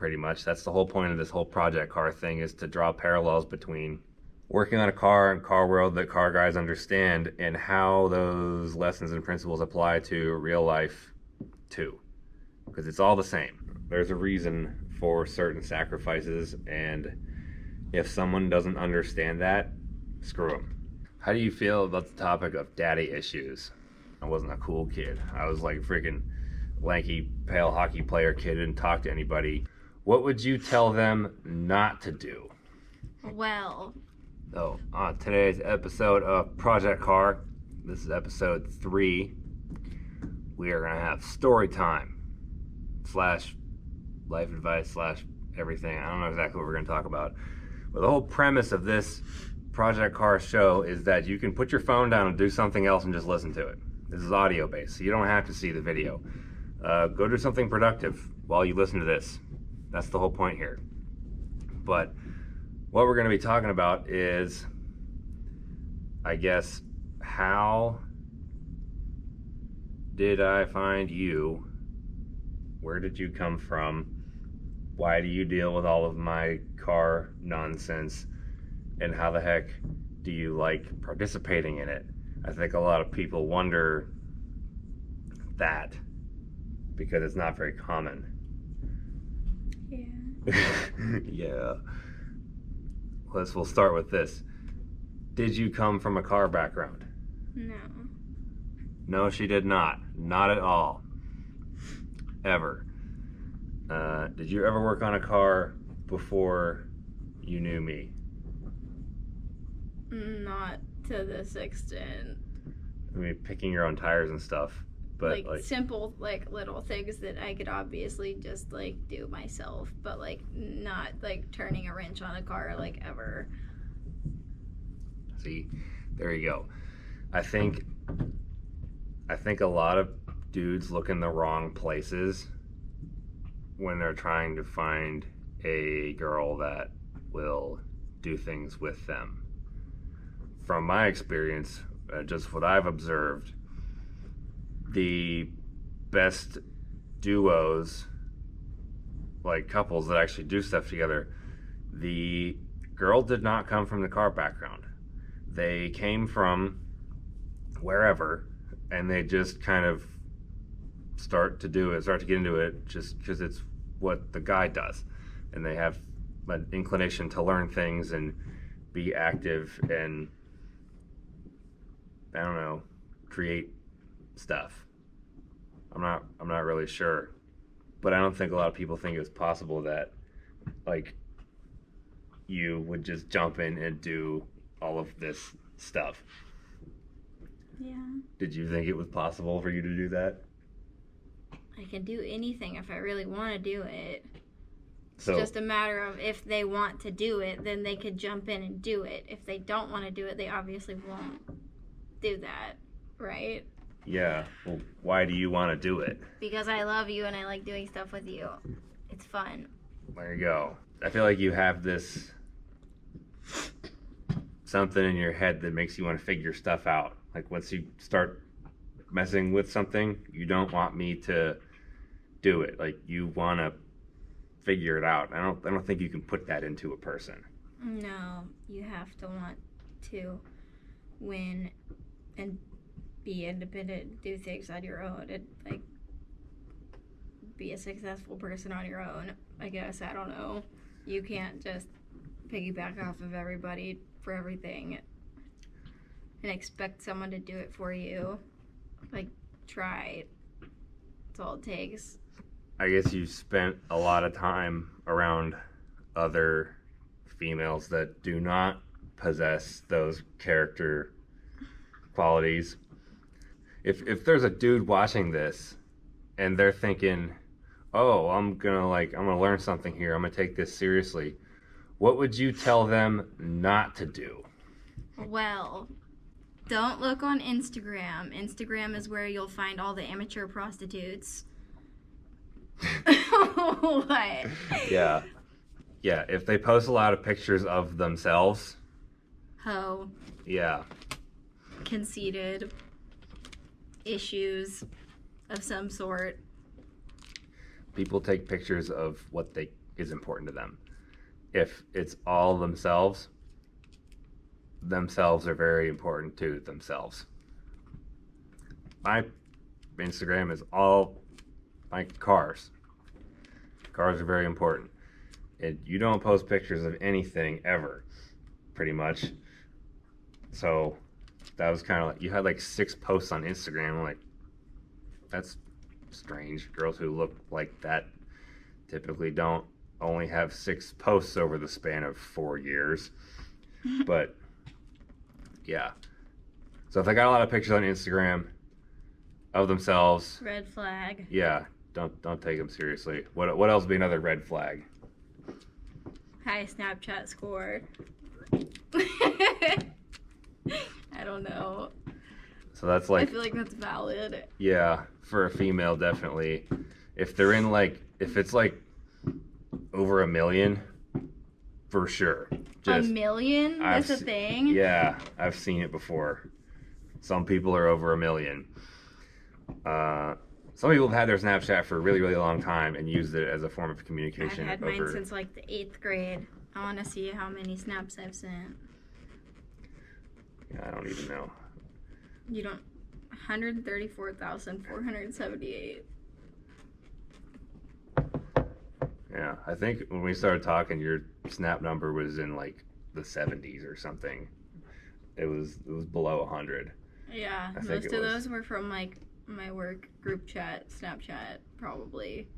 pretty much. That's the whole point of this whole project car thing, is to draw parallels between working on a car and car world that car guys understand, and how those lessons and principles apply to real life too. Because it's all the same. There's a reason for certain sacrifices, and if someone doesn't understand that, screw them. How do you feel about the topic of daddy issues? I wasn't a cool kid. I was like a freaking lanky, pale hockey player kid, didn't talk to anybody. What would you tell them not to do? Well, So, on today's episode of Project Car, this is episode 3, we are going to have story time / life advice / everything. I don't know exactly what we're going to talk about. But the whole premise of this Project Car show is that you can put your phone down and do something else and just listen to it. This is audio based, so you don't have to see the video. Go do something productive while you listen to this. That's the whole point here. But what we're going to be talking about is, I guess, how did I find you? Where did you come from? Why do you deal with all of my car nonsense? And how the heck do you like participating in it? I think a lot of people wonder that because it's not very common. yeah. Yeah. We'll start with this. Did you come from a car background? No. No, she did not. Not at all. Ever. Did you ever work on a car before you knew me? Not to this extent. I mean, picking your own tires and stuff. But like simple, like little things that I could obviously just like do myself, but like not like turning a wrench on a car like ever. See, there you go. I think a lot of dudes look in the wrong places when they're trying to find a girl that will do things with them. From my experience, just what I've observed, the best duos, like couples that actually do stuff together, the girl did not come from the car background. They came from wherever, and they just kind of start to get into it just because it's what the guy does. And they have an inclination to learn things and be active and, I don't know, create stuff. I'm not really sure, but I don't think a lot of people think it's possible that like you would just jump in and do all of this stuff. Yeah. Did you think it was possible for you to do that? I can do anything if I really want to do it. It's So just a matter of if they want to do it, then they could jump in and do it. If they don't want to do it, they obviously won't do that, right? yeah, well, why do you want to do it? Because I love you and I like doing stuff with you. It's fun. There you go. I feel like you have this something in your head that makes you want to figure stuff out. Like once you start messing with something, you don't want me to do it. Like you want to figure it out. I don't think you can put that into a person. No, you have to want to win and be independent, do things on your own, and like be a successful person on your own. I guess, I don't know. You can't just piggyback off of everybody for everything and expect someone to do it for you. Like, try. That's all it takes. I guess you spent a lot of time around other females that do not possess those character qualities. If there's a dude watching this and they're thinking, oh, I'm gonna learn something here, I'm gonna take this seriously, what would you tell them not to do? Well, don't look on Instagram. Instagram is where you'll find all the amateur prostitutes. What? Yeah, if they post a lot of pictures of themselves, Ho. yeah, Conceited. Issues of some sort. people take pictures of what they is important to them. If it's all themselves are very important to themselves. My Instagram is all my cars. Cars are very important. And you don't post pictures of anything ever, pretty much. So that was kind of like, you had like 6 posts on Instagram. I'm like, that's strange. Girls who look like that typically don't only have 6 posts over the span of 4 years. But yeah. So if they got a lot of pictures on Instagram of themselves, red flag. Yeah, don't take them seriously. What else would be another red flag? High Snapchat score. I don't know. So that's like, I feel like that's valid. Yeah, for a female, definitely. If they're in like, if it's like over 1 million, for sure. Just, 1 million? That's a thing? Yeah, I've seen it before. Some people are over 1 million. Some people have had their Snapchat for a really, really long time and used it as a form of communication. I've had mine since like the 8th grade. I want to see how many snaps I've sent. Yeah, I don't even know. You don't. 134,478. Yeah, I think when we started talking, your snap number was in like the 70s or something. It was below 100. Yeah, most of those were from like my work group chat, Snapchat, probably.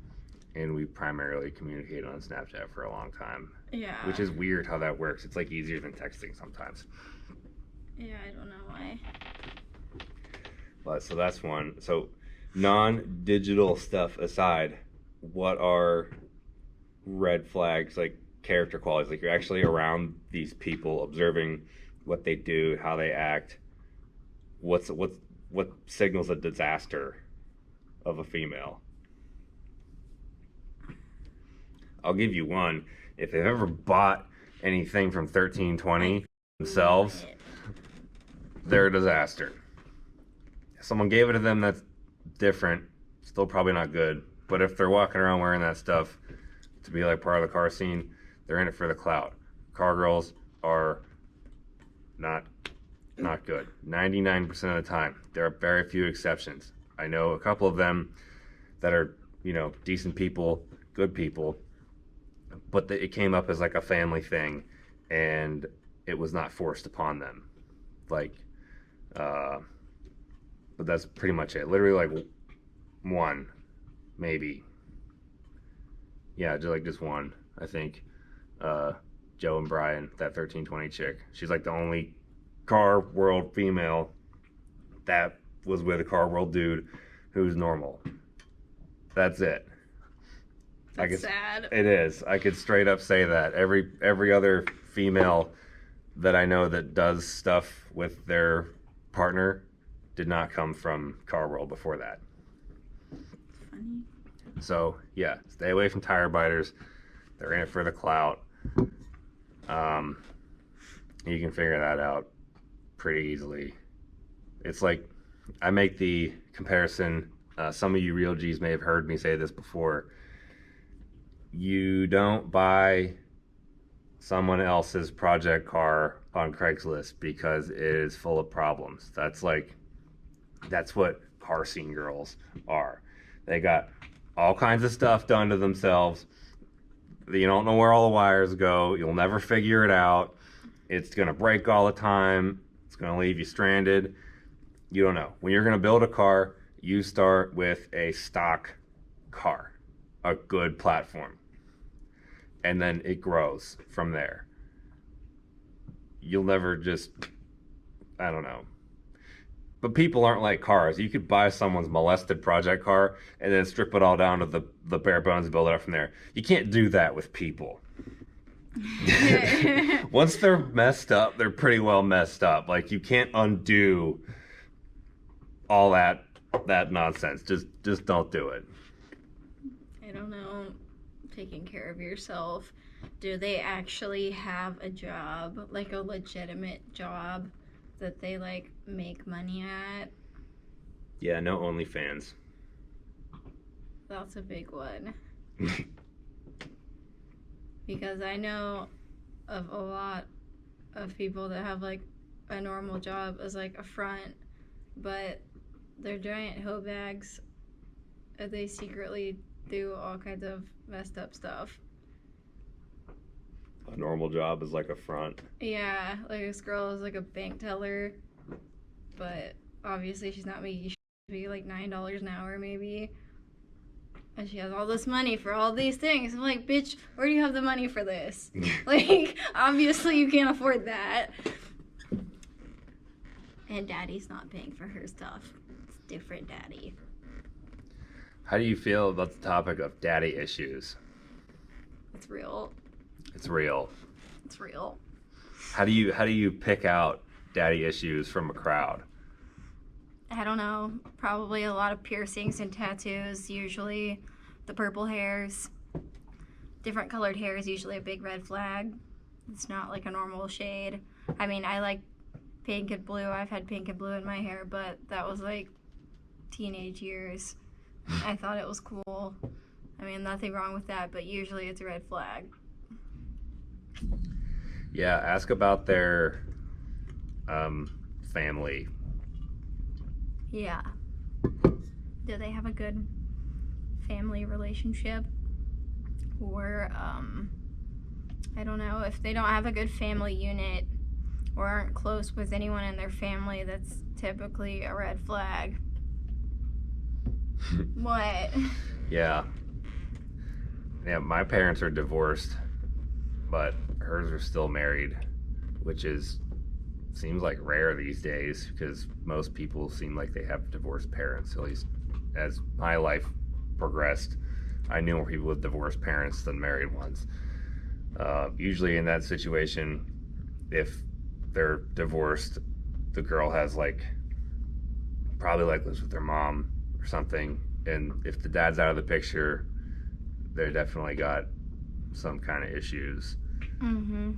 And we primarily communicated on Snapchat for a long time. Yeah. Which is weird how that works. It's like easier than texting sometimes. Yeah, I don't know why. But so that's one. So non-digital stuff aside, what are red flags, like character qualities? Like you're actually around these people, observing what they do, how they act. What signals a disaster of a female? I'll give you one. If they've ever bought anything from 1320 themselves, they're a disaster. If someone gave it to them, that's different. Still probably not good. But if they're walking around wearing that stuff to be like part of the car scene, they're in it for the clout. Car girls are not good. 99% of the time. There are very few exceptions. I know a couple of them that are, decent people, good people, but it came up as like a family thing, and it was not forced upon them. Like, but that's pretty much it. Literally like one, maybe. Yeah, just one, I think. Joe and Brian, that 1320 chick. She's like the only car world female that was with a car world dude who's normal. That's it. That's sad. It is. I could straight up say that. Every other female that I know that does stuff with their partner did not come from car world before that. Funny. So yeah, stay away from tire biters. They're in it for the clout. You can figure that out pretty easily. It's like, I make the comparison, some of you real G's may have heard me say this before. You don't buy someone else's project car on Craigslist because it is full of problems. That's what car scene girls are. They got all kinds of stuff done to themselves. You don't know where all the wires go. You'll never figure it out. It's going to break all the time. It's going to leave you stranded. You don't know. When you're going to build a car, you start with a stock car, a good platform. And then it grows from there. You'll never just, I don't know. But people aren't like cars. You could buy someone's molested project car and then strip it all down to the bare bones and build it up from there. You can't do that with people. Once they're messed up, they're pretty well messed up. Like, you can't undo all that nonsense. Just don't do it. I don't know. Taking care of yourself. Do they actually have a job, like a legitimate job that they like make money at? Yeah, no OnlyFans. That's a big one. because I know of a lot of people that have like a normal job as like a front, but they're giant hoe bags. They secretly do all kinds of messed up stuff. A normal job is like a front. Yeah, like this girl is like a bank teller, but obviously she's not making be like $9 an hour maybe. And she has all this money for all these things. I'm like, bitch, where do you have the money for this? Like, obviously you can't afford that. And daddy's not paying for her stuff. It's different daddy. How do you feel about the topic of daddy issues? It's real. It's real. It's real. How do you pick out daddy issues from a crowd? I don't know. Probably a lot of piercings and tattoos, usually. The purple hairs. Different colored hair is usually a big red flag. It's not like a normal shade. I mean, I like pink and blue. I've had pink and blue in my hair, but that was like teenage years. I thought it was cool. I mean, nothing wrong with that, but usually it's a red flag. Yeah, ask about their family. Yeah. Do they have a good family relationship? Or, I don't know, if they don't have a good family unit or aren't close with anyone in their family, that's typically a red flag. What? Yeah. Yeah, my parents are divorced, but hers are still married, which seems like rare these days because most people seem like they have divorced parents. At least as my life progressed, I knew more people with divorced parents than married ones. Usually in that situation, if they're divorced, the girl has probably lives with their mom or something, and if the dad's out of the picture, they definitely got some kind of issues. Mm-hmm.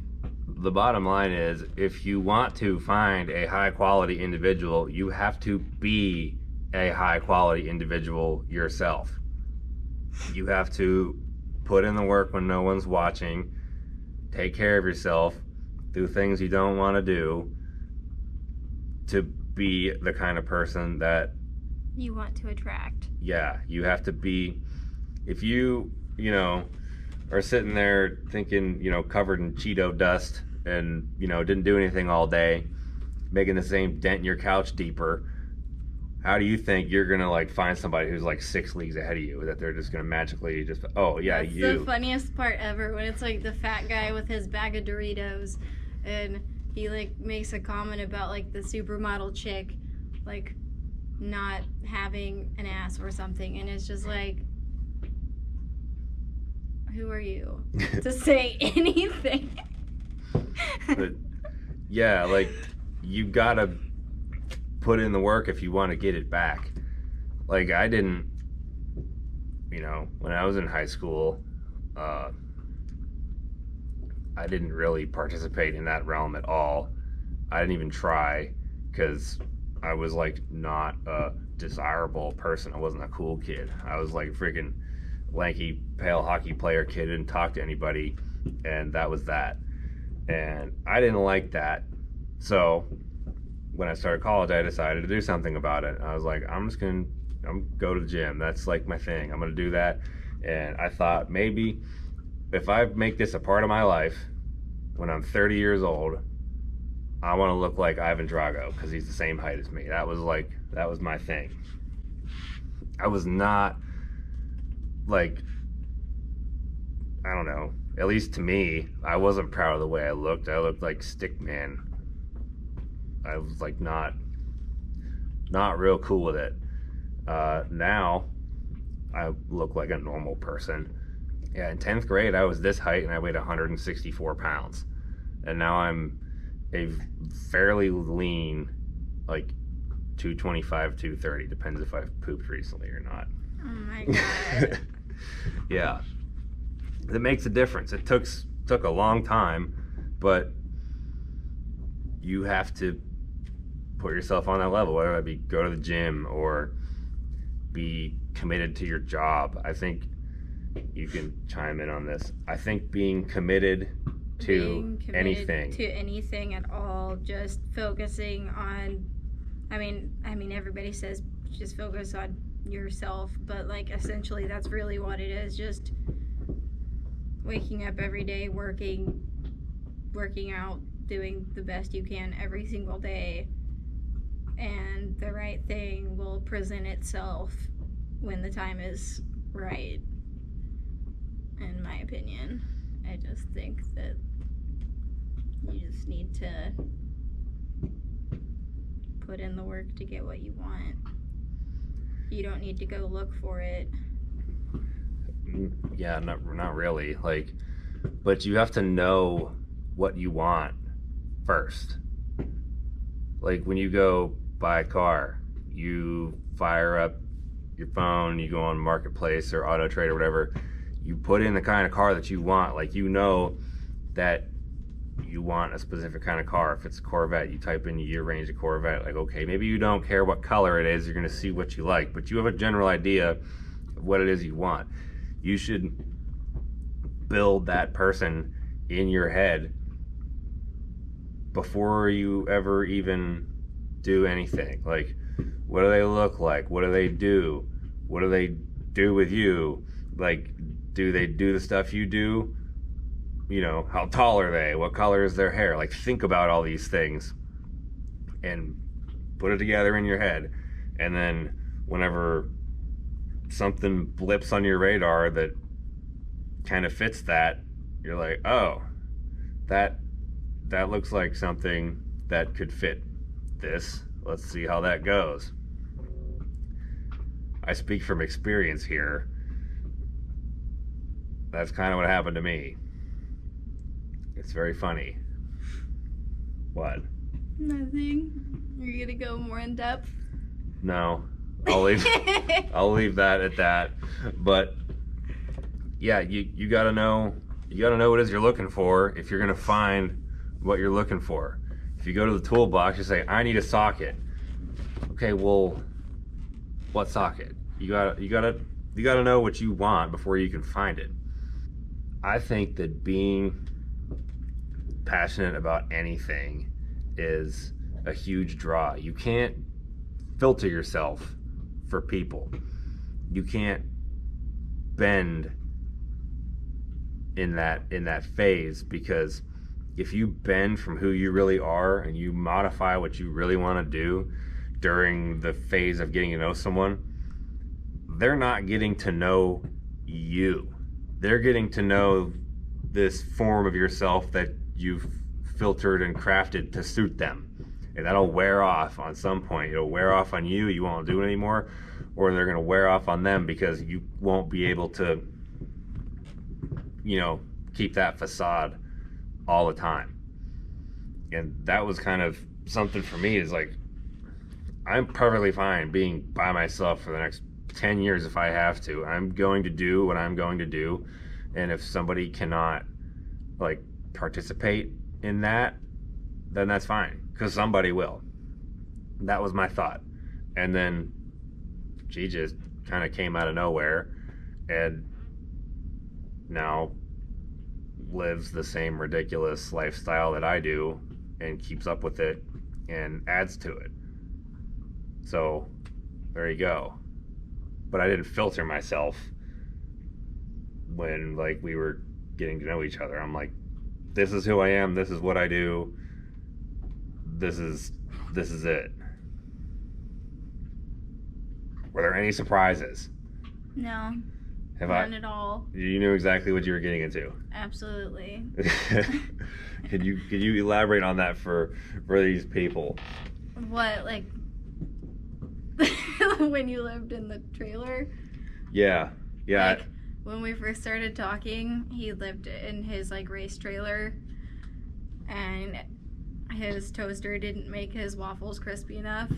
The bottom line is, if you want to find a high quality individual, you have to be a high quality individual yourself. You have to put in the work when no one's watching, take care of yourself, do things you don't want to do to be the kind of person that you want to attract. Yeah, you have to be. If you are sitting there thinking, covered in Cheeto dust and, didn't do anything all day, making the same dent in your couch deeper, how do you think you're going to, find somebody who's, 6 leagues ahead of you, that they're just going to magically just, oh, yeah, That's you. the funniest part ever, when it's, the fat guy with his bag of Doritos, and he, makes a comment about, the supermodel chick, not having an ass or something, and it's just, who are you to say anything? But, yeah, you gotta put in the work if you want to get it back. I didn't, when I was in high school, I didn't really participate in that realm at all. I didn't even try because I was not a desirable person. I wasn't a cool kid. I was freaking lanky, pale hockey player kid, didn't talk to anybody, and that was that. And I didn't like that. So when I started college, I decided to do something about it. I was I'm go to the gym. That's my thing. I'm gonna do that. And I thought maybe if I make this a part of my life, when I'm 30 years old, I want to look like Ivan Drago because he's the same height as me. That was my thing. I was not I don't know, at least to me, I wasn't proud of the way I looked. I looked like stick man. I was not real cool with it. Now I look like a normal person. Yeah, in 10th grade I was this height and I weighed 164 pounds, and now I'm a fairly lean 225, 230, depends if I've pooped recently or not. Oh my god. Yeah, it makes a difference. It took a long time, but you have to put yourself on that level, whether that be go to the gym or be committed to your job. I think you can chime in on this. I think being committed to anything. To anything at all, just focusing on, I mean, everybody says just focus on yourself, but like essentially that's really what it is. Just waking up every day, working out, doing the best you can every single day, and the right thing will present itself when the time is right, in my opinion. I just think that you just need to put in the work to get what you want. You don't need to go look for it. Yeah, not really. Like, but you have to know what you want first. Like when you go buy a car, you fire up your phone, you go on Marketplace or Auto Trade or whatever, you put in the kind of car that you want. Like, you know that you want a specific kind of car. If it's a Corvette, you type in year range of Corvette. Like, okay, maybe you don't care what color it is, you're gonna see what you like, but you have a general idea of what it is you want. You should build that person in your head before you ever even do anything. Like, what do they look like? What do they do? What do they do with you? Like, do they do the stuff you do? You know, how tall are they? What color is their hair? Like, think about all these things and put it together in your head. And then whenever something blips on your radar that kind of fits that, you're like, oh, that looks like something that could fit this. Let's see how that goes. I speak from experience here. That's kind of what happened to me. It's very funny. What? Nothing. You're gonna go more in depth? No. I'll leave that at that. But yeah, you gotta know what it is you're looking for if you're gonna find what you're looking for. If you go to the toolbox, you say, I need a socket. Okay, well, what socket? You gotta know what you want before you can find it. I think that being passionate about anything is a huge draw. You can't filter yourself for people. You can't bend in that phase, because if you bend from who you really are and you modify what you really want to do during the phase of getting to know someone, they're not getting to know you. They're getting to know this form of yourself that you've filtered and crafted to suit them. And that'll wear off on some point. It'll wear off on you, you won't do it anymore, or they're gonna wear off on them because you won't be able to, keep that facade all the time. And that was kind of something for me, is like, I'm perfectly fine being by myself for the next 10 years if I have to. I'm going to do what I'm going to do. And if somebody cannot participate in that, then that's fine, because somebody will. That was my thought. And then she just kind of came out of nowhere and now lives the same ridiculous lifestyle that I do and keeps up with it and adds to it. So there you go. But I didn't filter myself when we were getting to know each other. I'm like, this is who I am, this is what I do, this is it. Were there any surprises? No. None at all. You knew exactly what you were getting into. Absolutely. Could you elaborate on that for these people? What, when you lived in the trailer? Yeah. When we first started talking, he lived in his race trailer, and his toaster didn't make his waffles crispy enough,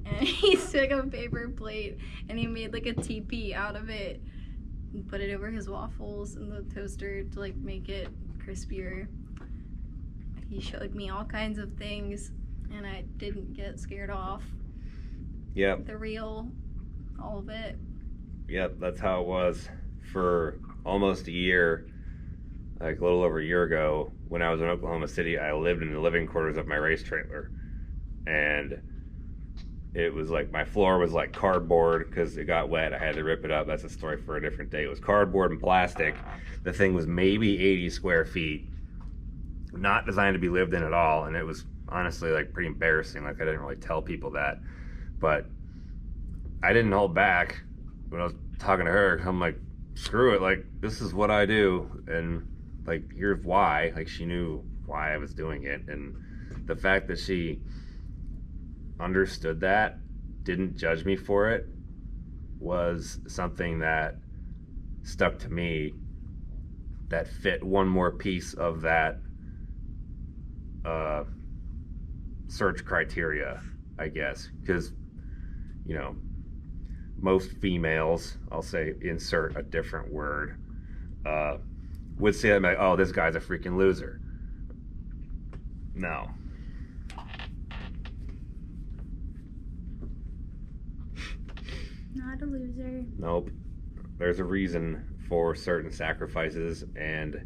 and he took a paper plate and he made a teepee out of it and put it over his waffles in the toaster to make it crispier. He showed me all kinds of things, and I didn't get scared off. Yep. The real, all of it. Yep, that's how it was for almost a year, like a little over a year ago, when I was in Oklahoma City, I lived in the living quarters of my race trailer. And it was like my floor was like cardboard because it got wet. I had to rip it up. That's a story for a different day. It was cardboard and plastic. The thing was maybe 80 square feet, not designed to be lived in at all. And it was honestly like pretty embarrassing. Like I didn't really tell people that, but I didn't hold back when I was talking to her. I'm like, screw it. Like, this is what I do. And like, here's why. Like, she knew why I was doing it. And the fact that she understood that, didn't judge me for it, was something that stuck to me, that fit one more piece of that search criteria, I guess. Because, you know, most females, I'll say, insert a different word, would say that, like, oh, this guy's a freaking loser. No. Not a loser. Nope. There's a reason for certain sacrifices, and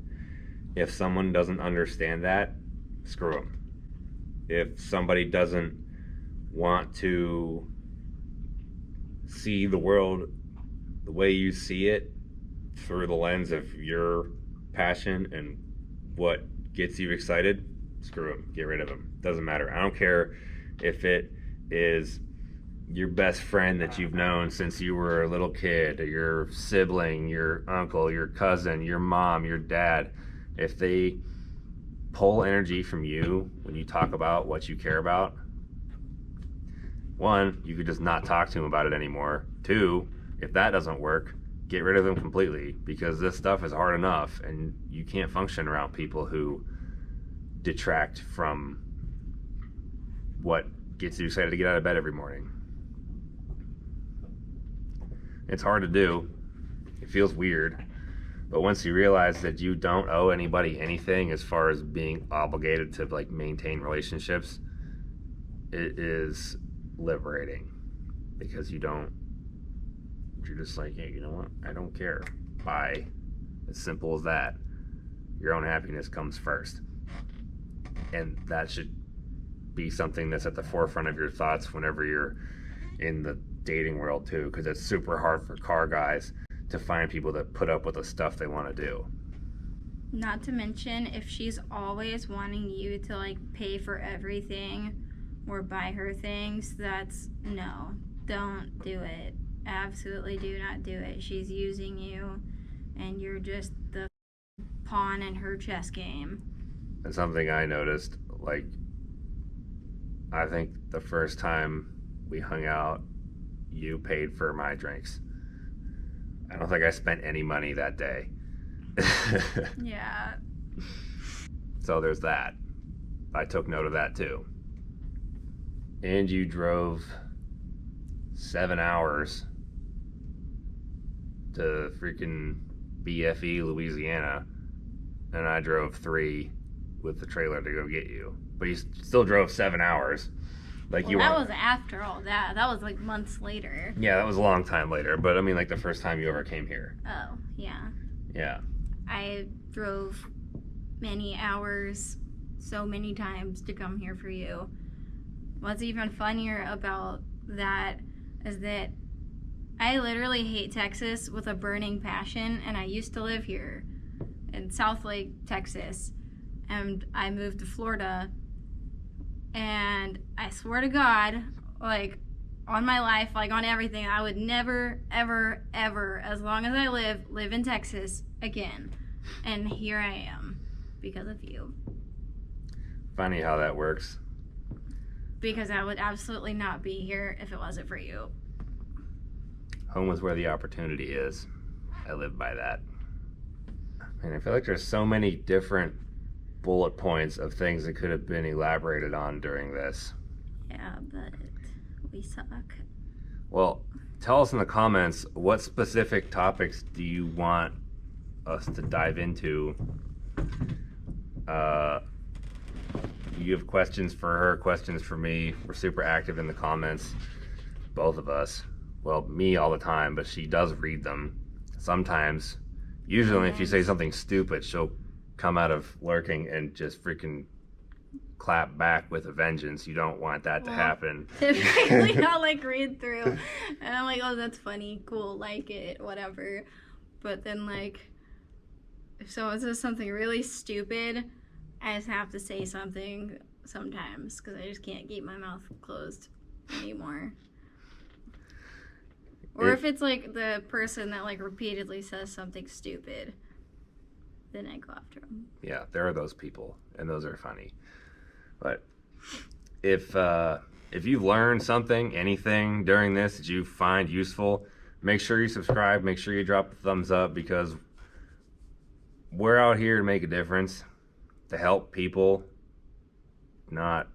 if someone doesn't understand that, screw them. If somebody doesn't want to see the world the way you see it, through the lens of your passion and what gets you excited, screw them. Get rid of them. Doesn't matter. I don't care if it is your best friend that you've known since you were a little kid, or your sibling, your uncle, your cousin, your mom, your dad. If they pull energy from you when you talk about what you care about, one, you could just not talk to them about it anymore. Two, if that doesn't work, get rid of them completely, because this stuff is hard enough and you can't function around people who detract from what gets you excited to get out of bed every morning. It's hard to do. It feels weird. But once you realize that you don't owe anybody anything as far as being obligated to like maintain relationships, it is liberating, because you're just like, hey, you know what? I don't care. Bye. As simple as that. Your own happiness comes first. And that should be something that's at the forefront of your thoughts whenever you're in the dating world too, because it's super hard for car guys to find people that put up with the stuff they want to do. Not to mention, if she's always wanting you to like pay for everything or buy her things, that's no, don't do it. Absolutely do not do it. She's using you and you're just the pawn in her chess game. And something I noticed, like, I think the first time we hung out, you paid for my drinks. I don't think I spent any money that day. Yeah. So there's that. I took note of that too. And you drove 7 hours to freaking BFE, Louisiana, and I drove 3 with the trailer to go get you. But you still drove 7 hours. Like, well, you that weren't... was after all that. That was like months later. Yeah, that was a long time later. But I mean, like the first time you ever came here. Oh, yeah. Yeah. I drove many hours, so many times to come here for you. What's even funnier about that is that I literally hate Texas with a burning passion, and I used to live here in Southlake, Texas, and I moved to Florida, and I swear to God, like, on my life, like on everything, I would never, ever, ever, as long as I live in Texas again. And here I am because of you. Funny how that works. Because I would absolutely not be here if it wasn't for you. Home is where the opportunity is. I live by that. And I feel like there's so many different bullet points of things that could have been elaborated on during this. Yeah, but we suck. Well, tell us in the comments, what specific topics do you want us to dive into? You have questions for her, questions for me. We're super active in the comments, both of us. Well, me all the time, but she does read them. Sometimes Usually, if you say something stupid, she'll come out of lurking and just freaking clap back with a vengeance. You don't want that to happen. Typically, I'll like read through, and I'm like, oh, that's funny, cool, like it, whatever. But then like, if someone says something really stupid, I just have to say something sometimes because I just can't keep my mouth closed anymore. Or if it's like the person that like repeatedly says something stupid, then I go after them. Yeah, there are those people, and those are funny. But if you've learned something, anything during this that you find useful, make sure you subscribe. Make sure you drop a thumbs up, because we're out here to make a difference, to help people not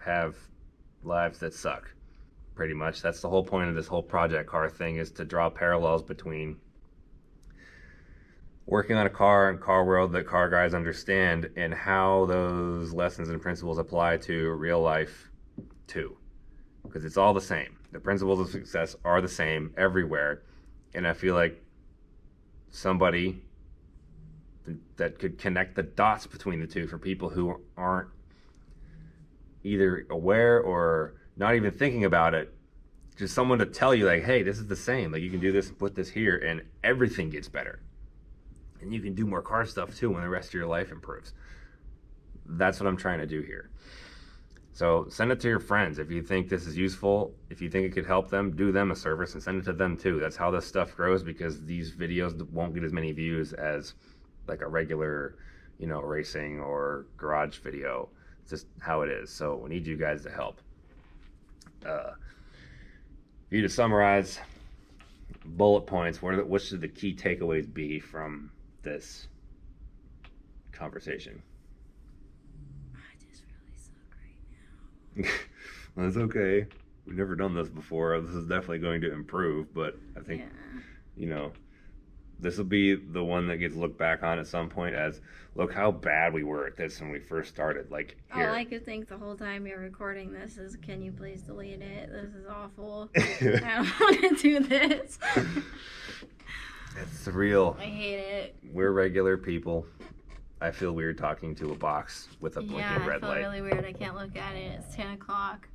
have lives that suck. Pretty much. That's the whole point of this whole project car thing, is to draw parallels between working on a car and car world that car guys understand, and how those lessons and principles apply to real life too. Because it's all the same. The principles of success are the same everywhere. And I feel like somebody that could connect the dots between the two for people who aren't either aware or not even thinking about it, just someone to tell you like, hey, this is the same, like you can do this and put this here and everything gets better, and you can do more car stuff too when the rest of your life improves. That's what I'm trying to do here. So send it to your friends. If you think this is useful, if you think it could help them, do them a service and send it to them too. That's how this stuff grows, because these videos won't get as many views as like a regular, racing or garage video. It's just how it is. So we need you guys to help. For you to summarize bullet points, what should the key takeaways be from this conversation? I just really suck right now. Well, that's okay. We've never done this before. This is definitely going to improve, but I think, this will be the one that gets looked back on at some point as, look how bad we were at this when we first started. Like, here. All I could think the whole time you're recording this is, can you please delete it? This is awful. I don't want to do this. It's real. I hate it. We're regular people. I feel weird talking to a box with a blinking red light. I feel really weird. I can't look at it. It's 10 o'clock.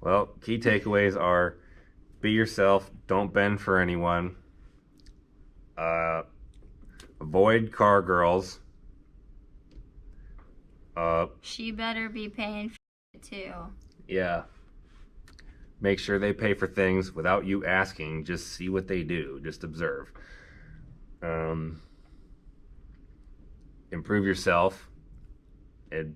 Well, key takeaways are, be yourself. Don't bend for anyone. Avoid car girls. She better be paying for it too. Yeah. Make sure they pay for things without you asking. Just see what they do. Just observe. Improve yourself and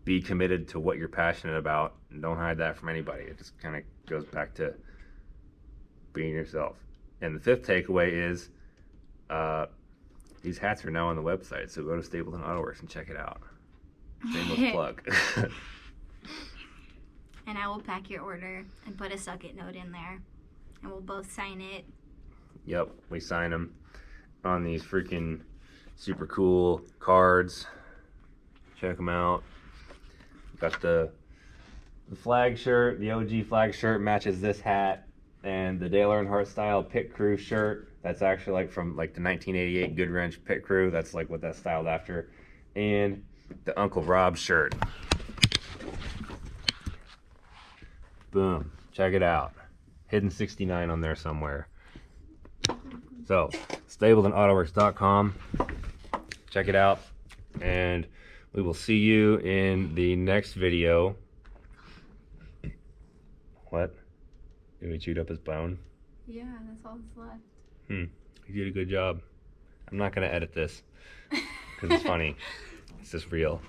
be committed to what you're passionate about, and don't hide that from anybody. It just kind of goes back to being yourself. And the fifth takeaway is, these hats are now on the website, so go to Stapleton Auto Works and check it out. Shameless plug. And I will pack your order and put a suck it note in there, and we'll both sign it. Yep, we sign them on these freaking super cool cards. Check them out. Got the flag shirt, the OG flag shirt matches this hat, and the Dale Earnhardt style pit crew shirt. That's actually like from like the 1988 Good Wrench pit crew. That's like what that's styled after. And the Uncle Rob shirt. Boom. Check it out. Hidden 69 on there somewhere. So, StabletonAutoWorks.com. Check it out. And we will see you in the next video. What? Did we chewed up his bone? Yeah, that's all that's left. You did a good job. I'm not going to edit this because it's funny. It's just real.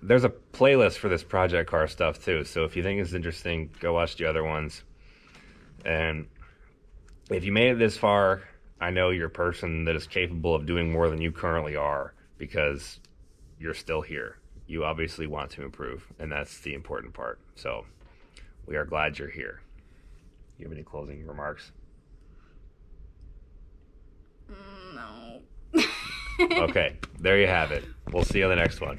There's a playlist for this project car stuff too, so if you think it's interesting, go watch the other ones. And if you made it this far, I know you're a person that is capable of doing more than you currently are, because you're still here. You obviously want to improve, and that's the important part. So we are glad you're here. You have any closing remarks? No. Okay, there you have it. We'll see you on the next one.